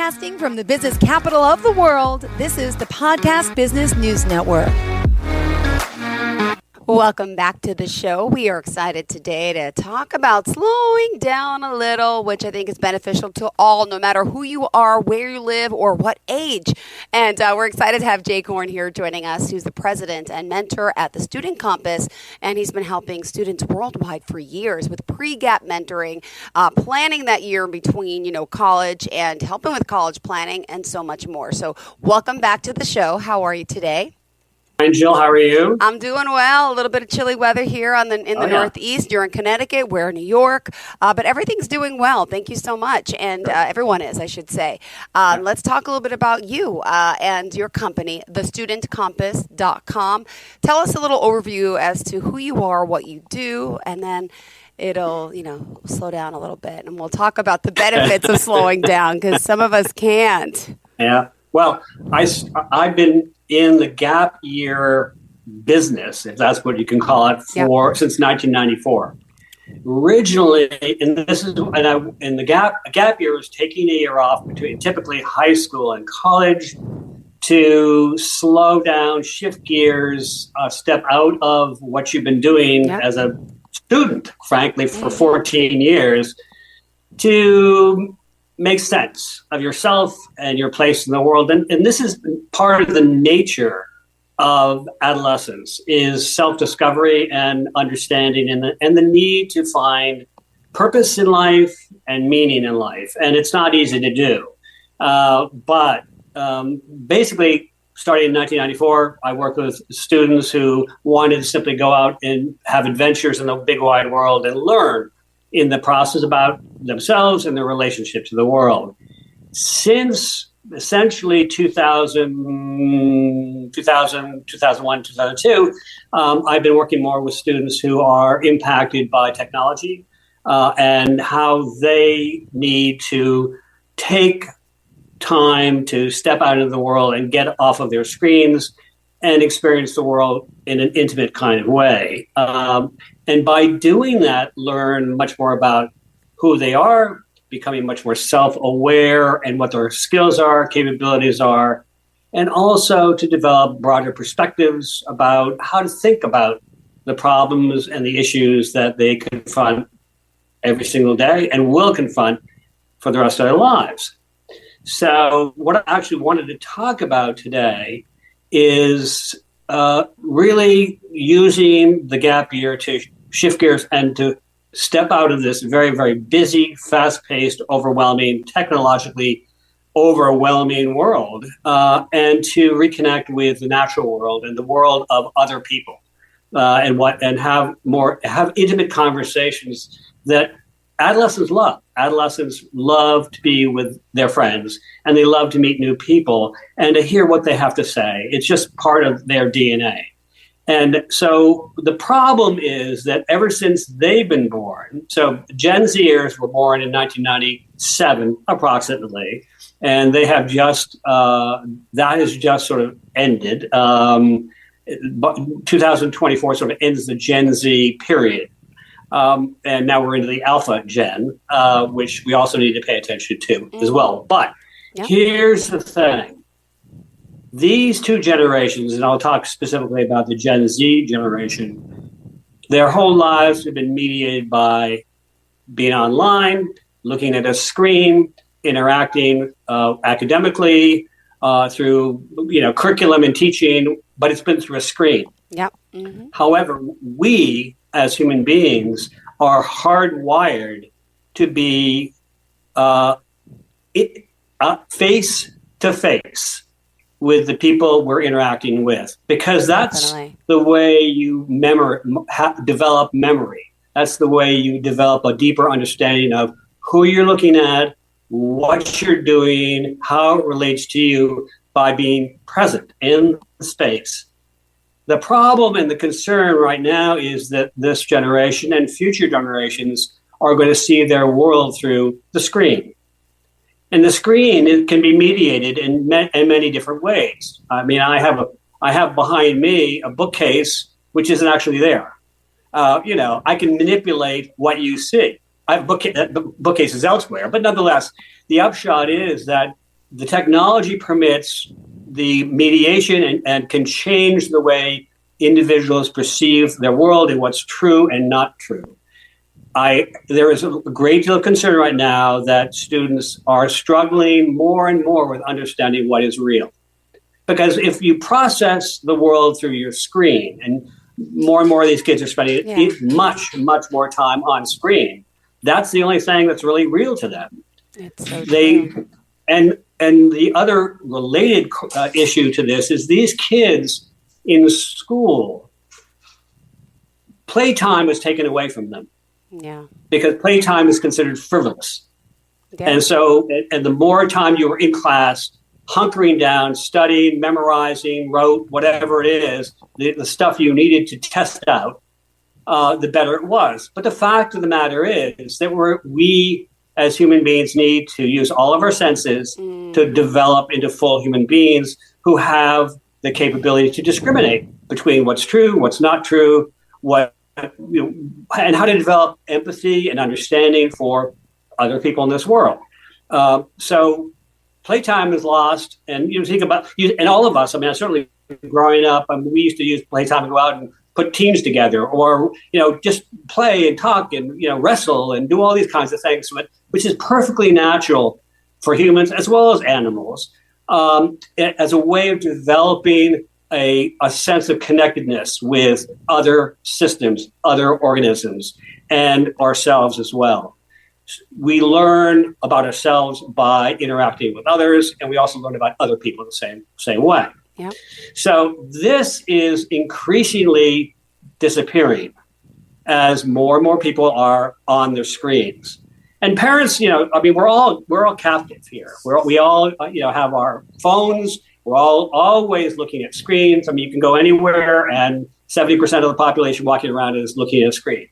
Broadcasting from the business capital of the world, this is the Podcast Business News Network. Welcome back to the show. We are excited today to talk about slowing down a little, which I think is beneficial to all, no matter who you are, where you live, or what age. And we're excited to have Jake Horne here joining us, who's the president and mentor at the Student Compass. And he's been helping students worldwide for years with pre-gap mentoring, planning that year between, college and helping with college planning and so much more. So welcome back to the show. How are you today? Hi, Jill. How are you? I'm doing well. A little bit of chilly weather here in the Northeast. You're in Connecticut. We're in New York. But everything's doing well. Thank you so much. And everyone is, I should say. Let's talk a little bit about you and your company, thestudentcompass.com. Tell us a little overview as to who you are, what you do, and then it'll, slow down a little bit. And we'll talk about the benefits of slowing down because some of us can't. Yeah. Well, I've been in the gap year business, if that's what you can call it, since 1994. Originally, and the gap year was taking a year off between typically high school and college to slow down, shift gears, step out of what you've been doing as a student, frankly, for 14 years, to make sense of yourself and your place in the world. And this is part of the nature of adolescence, is self-discovery and understanding and the need to find purpose in life and meaning in life. And it's not easy to do. But basically, starting in 1994, I worked with students who wanted to simply go out and have adventures in the big wide world and learn in the process about themselves and their relationship to the world. Since essentially 2001, 2002, I've been working more with students who are impacted by technology and how they need to take time to step out into the world and get off of their screens and experience the world in an intimate kind of way. And by doing that, learn much more about who they are, becoming much more self-aware and what their skills are, capabilities are, and also to develop broader perspectives about how to think about the problems and the issues that they confront every single day and will confront for the rest of their lives. So what I actually wanted to talk about today is really using the gap year to shift gears and to step out of this very, very busy, fast-paced, overwhelming, technologically overwhelming world and to reconnect with the natural world and the world of other people and have intimate conversations that adolescents love. Adolescents love to be with their friends, and they love to meet new people and to hear what they have to say. It's just part of their DNA. And so the problem is that ever since they've been born, so Gen Zers were born in 1997, approximately, and they have that has just sort of ended. 2024 sort of ends the Gen Z period. And now we're into the Alpha Gen, which we also need to pay attention to as well. But here's the thing. These two generations, and I'll talk specifically about the Gen Z generation, their whole lives have been mediated by being online, looking at a screen, interacting academically through curriculum and teaching, but it's been through a screen. Yep. Mm-hmm. However, we as human beings are hardwired to be face to face with the people we're interacting with, because that's the way you develop memory. That's the way you develop a deeper understanding of who you're looking at, what you're doing, how it relates to you by being present in the space. The problem and the concern right now is that this generation and future generations are going to see their world through the screen. And the screen, it can be mediated in many different ways. I mean, I have behind me a bookcase which isn't actually there. I can manipulate what you see. I have bookcases elsewhere, but nonetheless, the upshot is that the technology permits the mediation and can change the way individuals perceive their world and what's true and not true. There is a great deal of concern right now that students are struggling more and more with understanding what is real. Because if you process the world through your screen, and more of these kids are spending much, much more time on screen, that's the only thing that's really real to them. It's so true. And the other related issue to this is these kids in school, playtime was taken away from them. Yeah. Because playtime is considered frivolous. Yeah. And so, and the more time you were in class, hunkering down, studying, memorizing, wrote, whatever it is, the stuff you needed to test out, the better it was. But the fact of the matter is that we as human beings need to use all of our senses to develop into full human beings who have the capability to discriminate between what's true, what's not true, and how to develop empathy and understanding for other people in this world. So playtime is lost, and you think about, and all of us, I mean, certainly growing up, we used to use playtime to go out and put teams together, or, just play and talk and, wrestle and do all these kinds of things, which is perfectly natural for humans as well as animals, as a way of developing a sense of connectedness with other systems, other organisms, and ourselves as well. We learn about ourselves by interacting with others, and we also learn about other people the same way. Yep. So this is increasingly disappearing as more and more people are on their screens. And parents, we're all captive here. We all have our phones. We're all always looking at screens. I mean, you can go anywhere, and 70% of the population walking around is looking at a screen.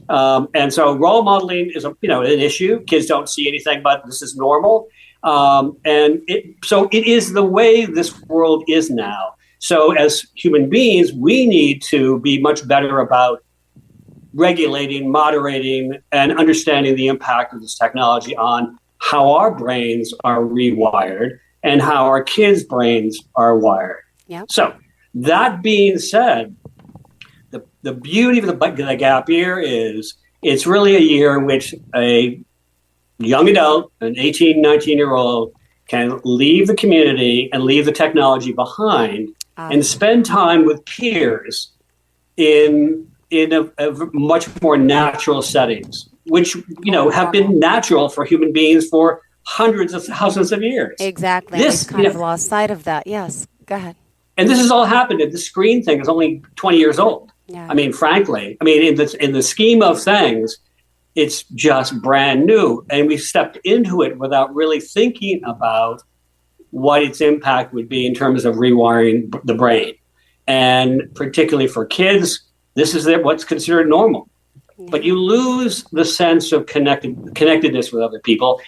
And so role modeling is an issue. Kids don't see anything but this is normal. So it is the way this world is now. So as human beings, we need to be much better about regulating, moderating, and understanding the impact of this technology on how our brains are rewired and how our kids' brains are wired. Yep. So that being said, the beauty of the gap year is it's really a year in which a young adult, an 18, 19-year-old, can leave the community and leave the technology behind and spend time with peers in a much more natural settings, which, have been natural for human beings for hundreds of thousands of years. Exactly. We've kind of lost sight of that. Yes. Go ahead. And this has all happened. The screen thing is only 20 years old. Yeah. I mean, frankly, in the scheme of things, it's just brand new. And we stepped into it without really thinking about what its impact would be in terms of rewiring the brain. And particularly for kids, this is what's considered normal. Yeah. But you lose the sense of connectedness with other people.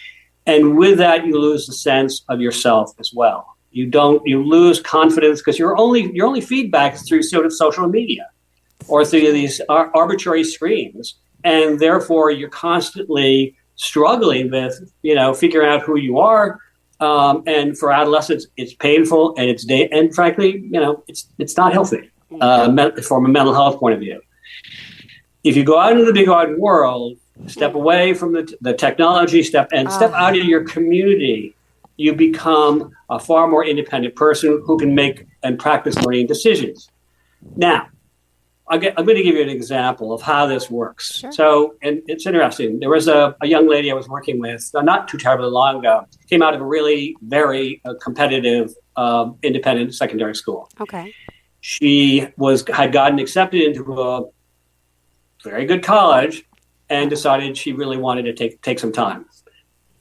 And with that, you lose the sense of yourself as well. You lose confidence because your only feedback is through sort of social media or through these arbitrary screens. And therefore, you're constantly struggling with, figuring out who you are. And for adolescents, it's painful and frankly, it's not healthy from a mental health point of view. If you go out into the big wide world, step away from the technology, step out of your community, you become a far more independent person who can make and practice learning decisions. Now, I'm going to give you an example of how this works. Sure. So, and it's interesting. There was a young lady I was working with not too terribly long ago, came out of a really very competitive independent secondary school. Okay. She had gotten accepted into a very good college and decided she really wanted to take some time.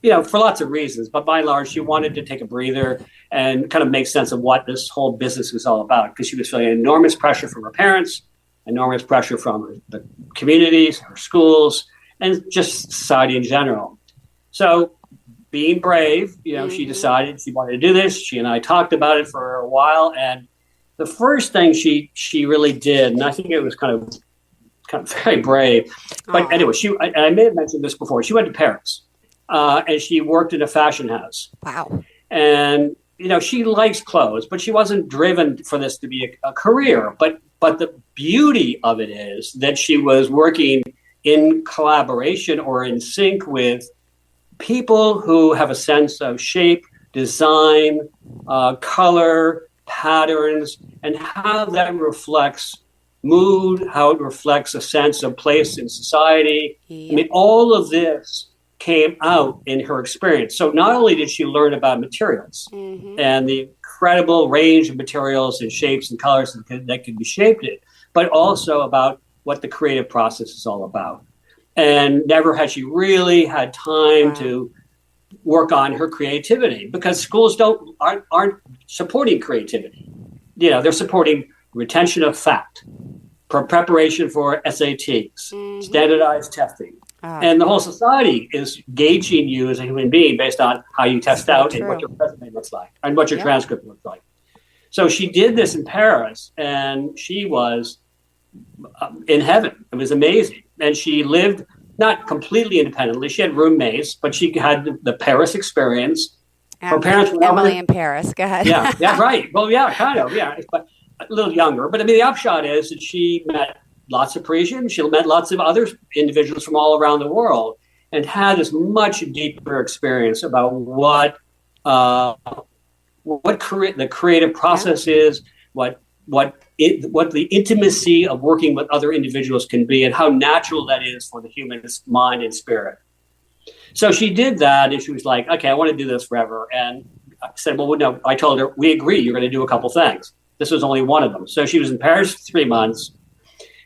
For lots of reasons, but by and large, she wanted to take a breather and kind of make sense of what this whole business was all about, because she was feeling enormous pressure from her parents, enormous pressure from the communities, her schools, and just society in general. So being brave, she decided she wanted to do this. She and I talked about it for a while. And the first thing she really did, and I think it was kind of very brave, but anyway, I may have mentioned this before. She went to Paris and she worked in a fashion house. Wow. And she likes clothes, but she wasn't driven for this to be a career. But the beauty of it is that she was working in collaboration or in sync with people who have a sense of shape, design, color, patterns, and how that reflects mood, how it reflects a sense of place in society. I mean, all of this came out in her experience. So not only did she learn about materials and the incredible range of materials and shapes and colors that can be shaped in, but also about what the creative process is all about. And never had she really had time to work on her creativity, because schools aren't supporting creativity. They're supporting retention of fact, preparation for SATs, standardized testing. And the whole society is gauging you as a human being based on how you test out and what your resume looks like and what your transcript looks like. So she did this in Paris, and she was in heaven. It was amazing. And she lived not completely independently. She had roommates, but she had the Paris experience. Her parents were Emily in Paris. Go ahead. Yeah, right. Well, yeah, kind of, yeah. But a little younger. But I mean, the upshot is that she met lots of Parisians. She met lots of other individuals from all around the world, and had this much deeper experience about what the creative process is, what the intimacy of working with other individuals can be, and how natural that is for the human mind and spirit. So she did that, and she was like, okay, I want to do this forever. And I said, well, no, I told her, we agree, you're going to do a couple things. This was only one of them. So she was in Paris for 3 months,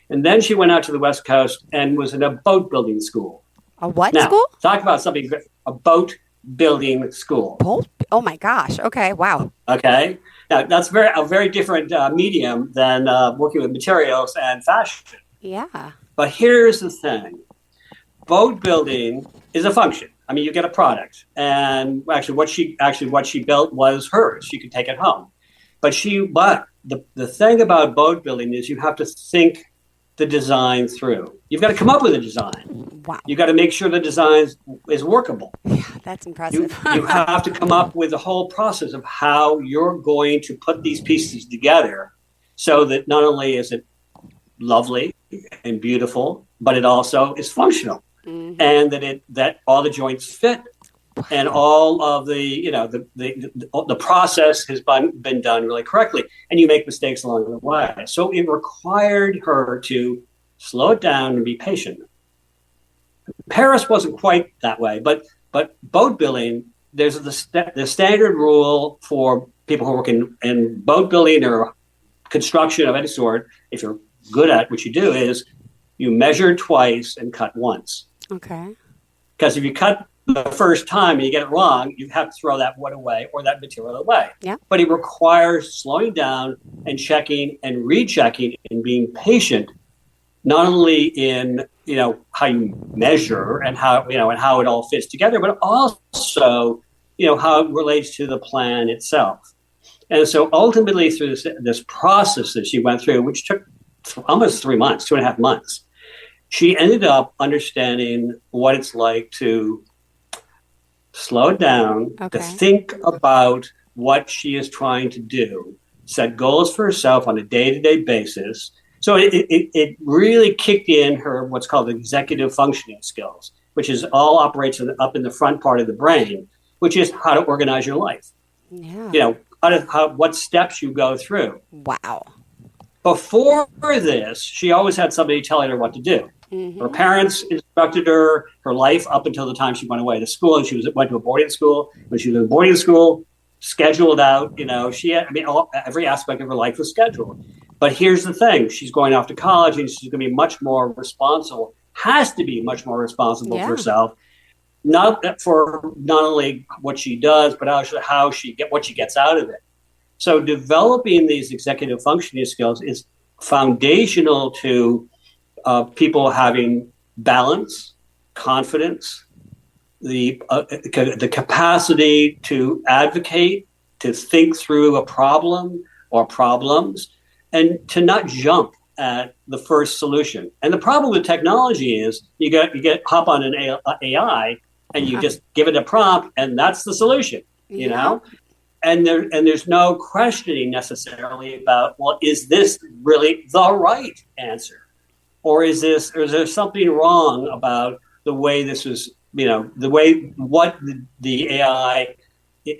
and then she went out to the West Coast and was in a boat building school. A what school? Talk about something, a boat building school. Boat? Oh my gosh. Okay. Wow. Okay. Now, that's a very different medium than working with materials and fashion. Yeah. But here's the thing. Boat building is a function. I mean, you get a product, and what she built was hers. She could take it home. But the thing about boat building is you have to think the design through. You've got to come up with a design. Wow. You've got to make sure the design is workable. Yeah, that's impressive. You have to come up with the whole process of how you're going to put these pieces together so that not only is it lovely and beautiful, but it also is functional, and that all the joints fit, and all of the process has been done really correctly, and you make mistakes along the way. So it required her to slow it down and be patient. Paris wasn't quite that way, but boat building, there's the standard rule for people who work in boat building or construction of any sort. If you're good at what you do, is you measure twice and cut once. Okay. Because if you cut the first time and you get it wrong, you have to throw that one away or that material away. Yeah. But it requires slowing down and checking and rechecking and being patient, not only in how you measure and how it all fits together, but also how it relates to the plan itself. And so ultimately, through this process that she went through, which took almost 3 months, 2.5 months, she ended up understanding what it's like to slow it down, to think about what she is trying to do, set goals for herself on a day-to-day basis. So it really kicked in her what's called executive functioning skills, which is all operates up in the front part of the brain, which is how to organize your life. Yeah. What steps you go through. Wow. Before this, she always had somebody telling her what to do. Mm-hmm. Her parents instructed her life up until the time she went away to school, and she went to a boarding school. When she was in boarding school, scheduled out, she had, every aspect of her life was scheduled. But here's the thing: she's going off to college, and she's going to be much more responsible. Has to be much more responsible for herself, not only what she does, but also what she gets out of it. So developing these executive functioning skills is foundational to people having balance, confidence, the capacity to advocate, to think through a problem or problems, and to not jump at the first solution. And the problem with technology is you hop on an AI and you just give it a prompt, and that's the solution. you know? And there's no questioning necessarily about, well, is this really the right answer? Or is there something wrong about the way this is, the way what the AI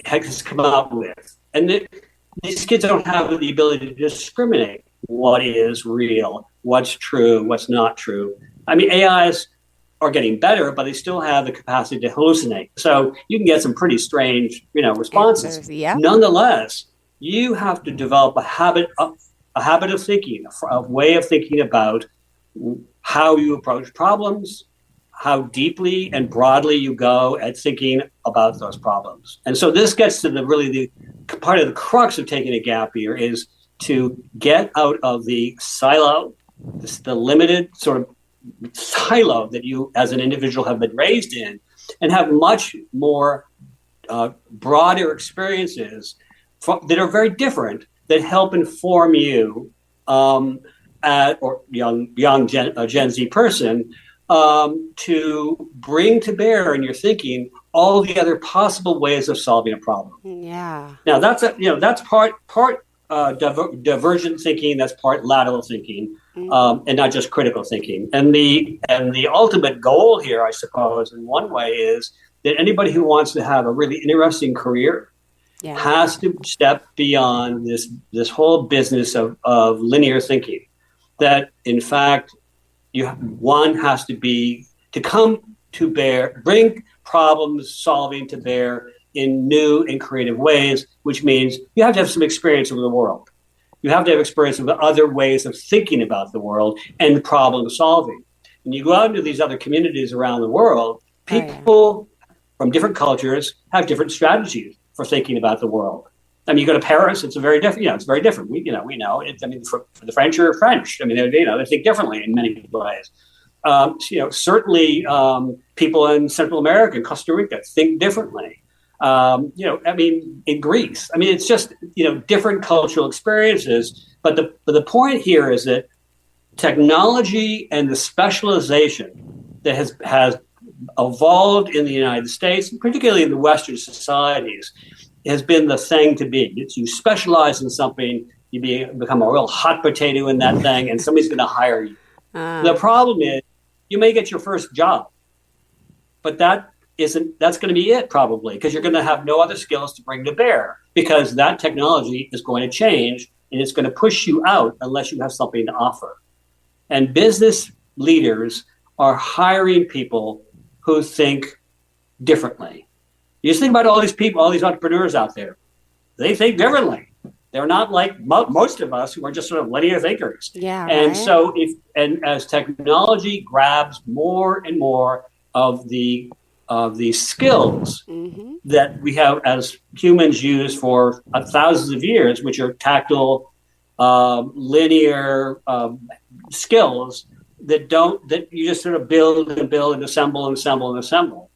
has come up with? And these kids don't have the ability to discriminate what is real, what's true, what's not true. I mean, AIs are getting better, but they still have the capacity to hallucinate. So you can get some pretty strange, responses. Yeah. Nonetheless, you have to develop a habit of thinking, a way of thinking about how you approach problems, how deeply and broadly you go at thinking about those problems. And so this gets to the part of the crux of taking a gap year is to get out of the silo, the limited sort of silo that you as an individual have been raised in, and have much more broader experiences that are very different, that help inform you or young Gen Z person to bring to bear in your thinking all the other possible ways of solving a problem. Yeah. Now that's part divergent thinking. That's part lateral thinking, and not just critical thinking. And the ultimate goal here, I suppose, in one way, is that anybody who wants to have a really interesting career has to step beyond this whole business of linear thinking. That in fact, one has to come to bear, bring problem solving to bear in new and creative ways, which means you have to have some experience with the world. You have to have experience with other ways of thinking about the world and problem solving. When you go out into these other communities around the world, people from different cultures have different strategies for thinking about the world. I mean, you go to Paris, it's very different. It's very different. We know it. I mean, for the French are French. I mean, they think differently in many ways. Certainly, people in Central America and Costa Rica think differently. In Greece, I mean, it's just, different cultural experiences. But the point here is that technology and the specialization that has evolved in the United States, and particularly in the Western societies, has been the thing to be. You specialize in something, you become a real hot potato in that thing, and somebody's going to hire you. The problem is, you may get your first job, but that's going to be it probably, because you're going to have no other skills to bring to bear, because that technology is going to change and it's going to push you out unless you have something to offer. And business leaders are hiring people who think differently. You just think about all these people, all these entrepreneurs out there. They think differently. They're not like most of us who are just sort of linear thinkers. Yeah. And right. so as technology grabs more and more of the skills that we have as humans used for thousands of years, which are tactile, linear skills that you just sort of build and build and assemble and assemble and assemble.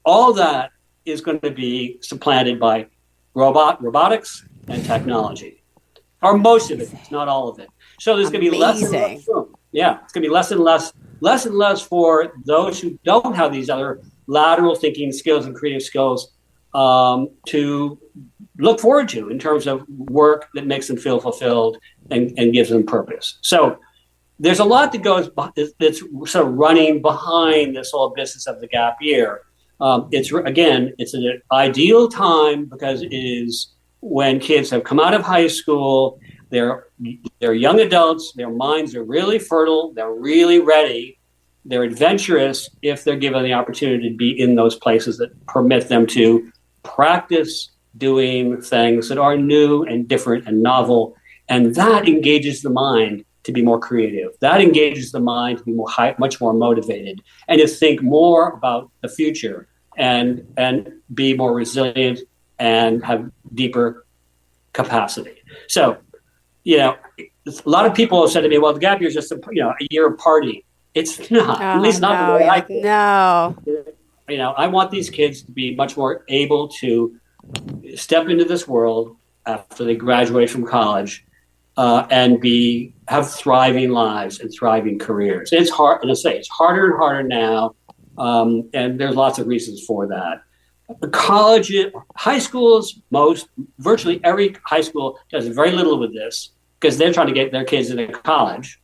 All that is going to be supplanted by robotics and technology, or most of it, not all of it. So there's going to be less and less room. Yeah, it's going to be less and less for those who don't have these other lateral thinking skills and creative skills to look forward to in terms of work that makes them feel fulfilled and gives them purpose. So there's a lot that goes that's sort of running behind this whole business of the gap year. It's an ideal time because it is when kids have come out of high school, they're young adults, their minds are really fertile, they're really ready, they're adventurous if they're given the opportunity to be in those places that permit them to practice doing things that are new and different and novel. And that engages the mind to be more creative. That engages the mind to be much more motivated and to think more about the future and be more resilient and have deeper capacity. So, a lot of people have said to me, well, the gap year is just a year of partying. It's not, at least not the way I think. No. I want these kids to be much more able to step into this world after they graduate from college and have thriving lives and thriving careers. It's hard, and I say it's harder and harder now, and there's lots of reasons for that. college, high schools, virtually every high school does very little with this because they're trying to get their kids into college,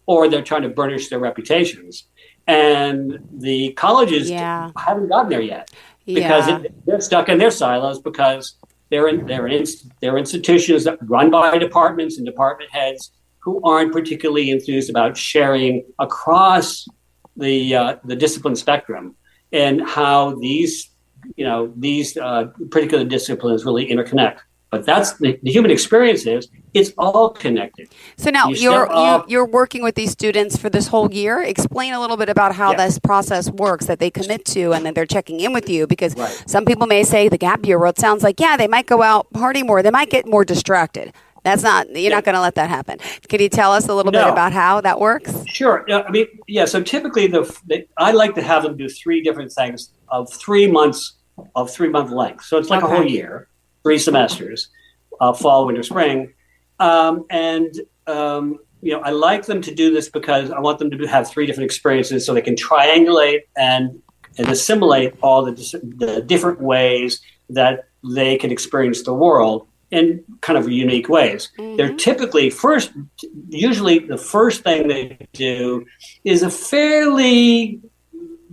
or they're trying to burnish their reputations. And the colleges haven't gotten there yet because they're stuck in their silos because they're institutions that run by departments and department heads who aren't particularly enthused about sharing across the discipline spectrum and how these particular disciplines really interconnect. But that's the human experience it's all connected. So now you're working with these students for this whole year. Explain a little bit about how this process works that they commit to and then they're checking in with you, because some people may say the gap year, well, it sounds like, they might go out party more. They might get more distracted. That's not, you're not going to let that happen. Can you tell us a little bit about how that works? Sure. So typically I like to have them do three different things of 3 months, of 3 month length. So it's like a whole year, 3 semesters, fall, winter, spring. I like them to do this because I want them to have 3 different experiences so they can triangulate and assimilate all the different ways that they can experience the world in kind of unique ways. Mm-hmm. They're typically usually the first thing they do is a fairly,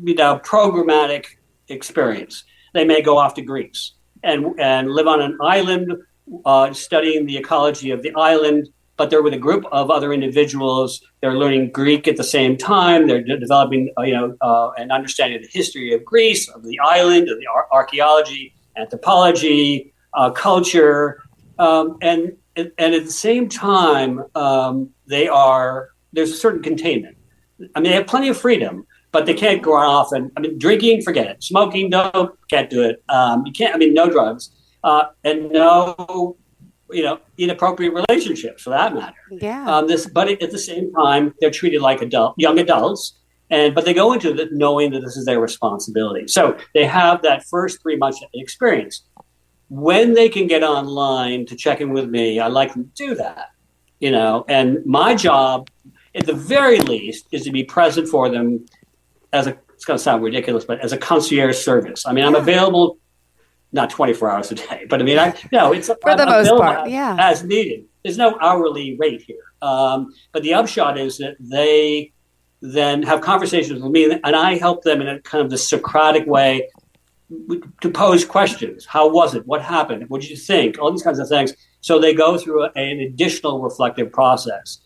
programmatic experience. They may go off to Greece and live on an island, studying the ecology of the island, but they're with a group of other individuals. They're learning Greek at the same time. They're developing, an understanding of the history of Greece, of the island, of the archaeology, anthropology, culture, and at the same time, there's a certain containment. They have plenty of freedom, but they can't go off drinking, forget it. Smoking, no, can't do it. You can't. No drugs, and no, inappropriate relationships for that matter. Yeah. But at the same time, they're treated like young adults, but they go into it knowing that this is their responsibility. So they have that first 3 months experience. When they can get online to check in with me, I like them to do that. And my job, at the very least, is to be present for them it's going to sound ridiculous, but as a concierge service. I'm available not 24 hours a day, but it's for the most part, as needed. There's no hourly rate here. But the upshot is that they then have conversations with me, and I help them in a kind of the Socratic way to pose questions. How was it? What happened? What did you think? All these kinds of things. So they go through an additional reflective process.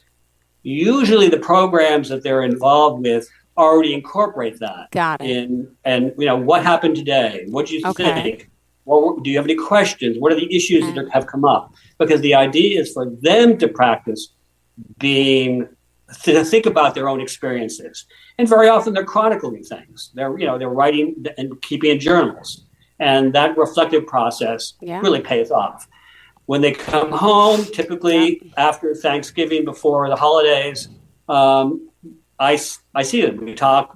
Usually the programs that they're involved with already incorporate that. Got it. And what happened today? What did you think? Well, do you have any questions? What are the issues that have come up? Because the idea is for them to practice to think about their own experiences. And very often they're chronicling things. They're writing and keeping journals. And that reflective process really pays off. When they come home, typically after Thanksgiving, before the holidays, I see them. We talk,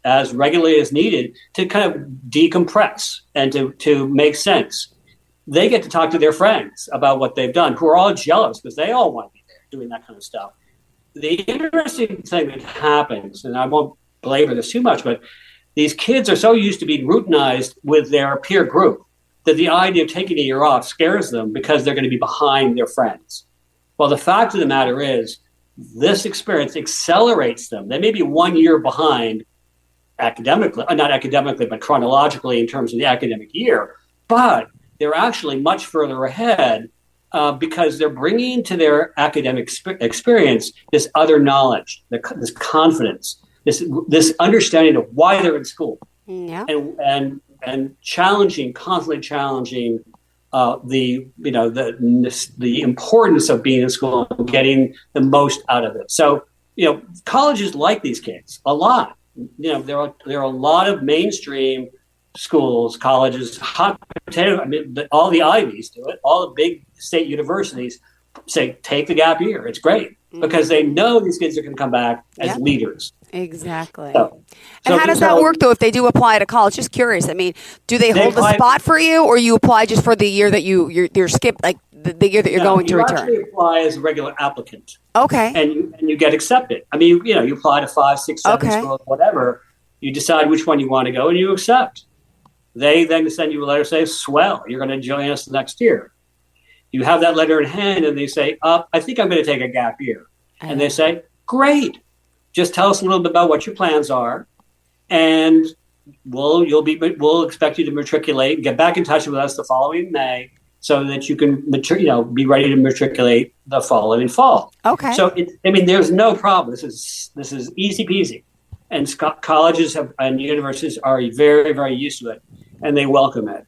as regularly as needed to kind of decompress and to make sense. They get to talk to their friends about what they've done, who are all jealous because they all want to be there doing that kind of stuff. The interesting thing that happens, and I won't belabor this too much, but these kids are so used to being routinized with their peer group that the idea of taking a year off scares them because they're going to be behind their friends. Well, the fact of the matter is, this experience accelerates them. They may be 1 year behind academically, not academically, but chronologically in terms of the academic year, but they're actually much further ahead because they're bringing to their academic experience this other knowledge, this confidence, this understanding of why they're in school, and constantly challenging the importance of being in school and getting the most out of it. So colleges like these kids a lot. There are a lot of mainstream schools, colleges, hot potato. All the Ivies do it. All the big state universities say, take the gap year. It's great because they know these kids are going to come back as leaders. Exactly. And how does that work, though, if they do apply to college? Just curious. Do they hold a spot for you, or you apply just for the year that you're skipped, like the year that you're going to return? You actually apply as a regular applicant. Okay. And you get accepted. You apply to 5, 6, 7 schools, whatever. You decide which one you want to go, and you accept. They then send you a letter saying, swell, you're going to join us next year. You have that letter in hand and they say, I think I'm going to take a gap year. And they say, great. Just tell us a little bit about what your plans are. And we'll expect you to matriculate, get back in touch with us the following May so that you can be ready to matriculate the following fall. Okay. So there's no problem. This is easy peasy. And colleges and universities are very, very used to it, and they welcome it.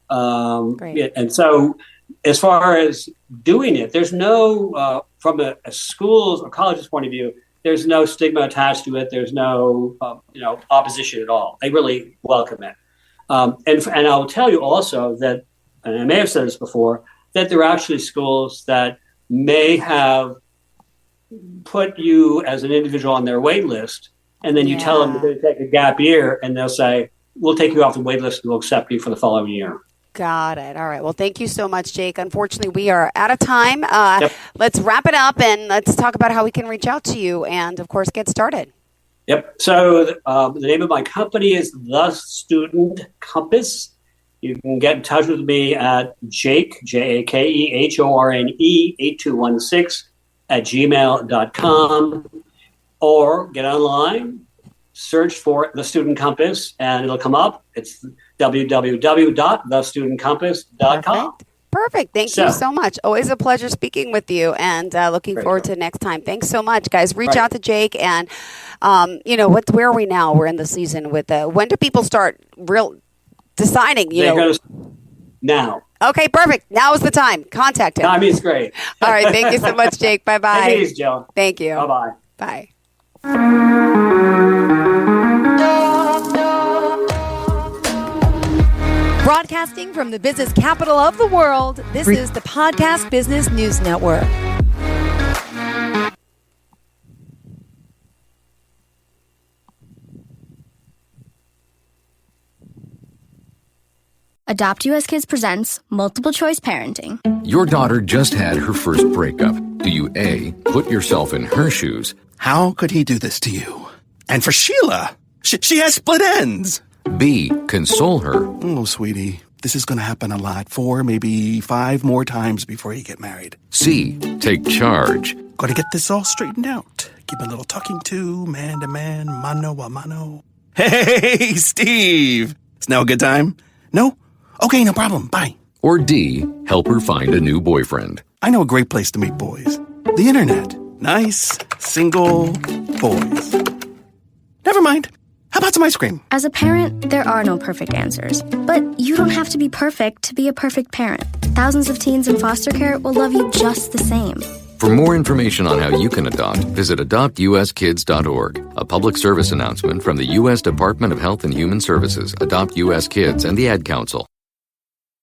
Great. And so, as far as doing it, there's no, from a school's or college's point of view, there's no stigma attached to it. There's no, opposition at all. They really welcome it. And I will tell you also that, and I may have said this before, that there are actually schools that may have put you as an individual on their wait list. And then you tell them you're going to take a gap year, and they'll say, we'll take you off the wait list and we'll accept you for the following year. Got it. All right. Well, thank you so much, Jake. Unfortunately, we are out of time. Let's wrap it up, and let's talk about how we can reach out to you and, of course, get started. Yep. So the name of my company is The Student Compass. You can get in touch with me at Jake, JakeHorne, 8216 @gmail.com. Or get online, search for The Student Compass, and it'll come up. It's www.thestudentcompass.com. Perfect. Thank you so much. Always a pleasure speaking with you, and looking forward to next time. Thanks so much, guys. Reach out to Jake, and where are we now? We're in the season with when do people start deciding? Now. Okay, perfect. Now is the time. Contact him. Timing's great. All right. Thank you so much, Jake. Bye-bye. Take it easy, Joe. Thank you. Bye-bye. Bye. Broadcasting from the business capital of the world, this is the Podcast Business News Network. Adopt US Kids presents Multiple Choice Parenting. Your daughter just had her first breakup. Do you A, put yourself in her shoes? How could he do this to you? And for Sheila, she has split ends. B, console her. Oh, sweetie, this is going to happen a lot. 4, maybe 5 more times before you get married. C, take charge. Got to get this all straightened out. Give a little talking to, man to man, mano a mano. Hey, Steve. Is now a good time? No? Okay, no problem. Bye. Or D, help her find a new boyfriend. I know a great place to meet boys. The internet. Nice, single boys. Never mind. How about some ice cream? As a parent, there are no perfect answers. But you don't have to be perfect to be a perfect parent. Thousands of teens in foster care will love you just the same. For more information on how you can adopt, visit adoptuskids.org. A public service announcement from the U.S. Department of Health and Human Services, Adopt U.S. Kids, and the Ad Council.